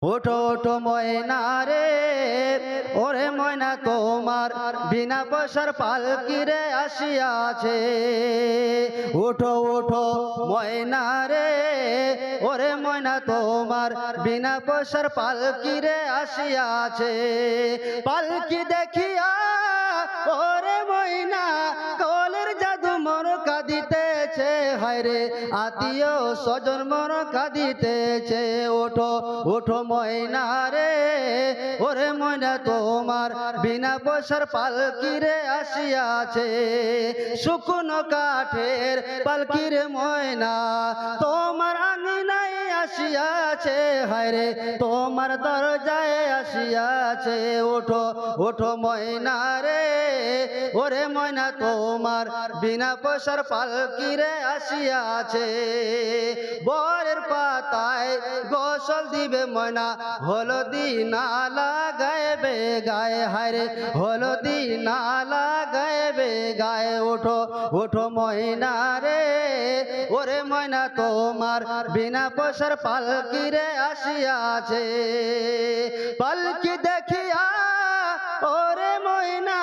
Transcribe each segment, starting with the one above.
ওঠো ওঠো ময়না রে, ওরে ময়না তোমার বিনা পয়সার পালকি রে আসিয়াছে। ওঠো ওঠো ময়না রে, ওরে ময়না তোমার বিনা পয়সার পালকি রে আসিয়াছে। পালকি দেখিয়া ওরে ময়না কলের জাদু মন কাঁদিতেছে, হায়রে আত্মীয় স্বজন মন কাঁদিতেছে। ওঠো ওঠো ময়না রে, ওরে ময়না তোমার বিনা পয়সার পালকি রে আসিয়াছে। শুকনো কাঠের পালকি রে ময়না তোমার আঙিনায় আসিয়াছে, হায়রে তোমার দরজায় আসিয়াছে। ওঠো ওঠো ময়না রে, ওরে ময়না তোমার বিনা পয়সার পালকি রে আসিয়াছে। বরের পাতায় গোসল দিবে ময়না, হলদি না লাগাইবে গায়ে, হায়রে হলদি না লাগাইবে গায়ে। ওঠো ওঠো ময়না রে, ওরে ময়না তোমার বিনা পয়সার পালকি রে আসিয়াছে। পালকি দেখিয়া ওরে ময়না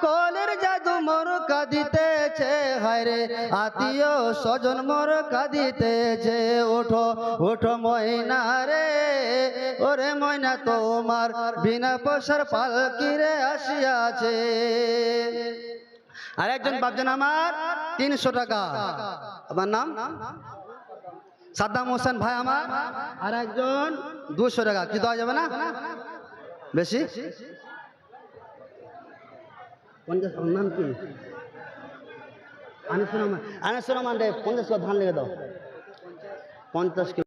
কলের জাদু মোর কাঁদিতেছে, হায়রে আত্মীয় স্বজন মোর কাঁদিতেছে। ওঠো ওঠো ময়না রে, ওরে ময়না তোমার বিনা পয়সার পালকি রে আসিয়াছে। আর একজন বাপজন আমার 300 টাকা, আমার নাম সাদ্দাম হোসেন ভাই আমার, আর একজন 200 টাকা। কি দেওয়া যাবে না বেশি? নাম কি? আনিসুর রহমান। আনিসুর রহমান রে 50 ধান লেগে দাও, 50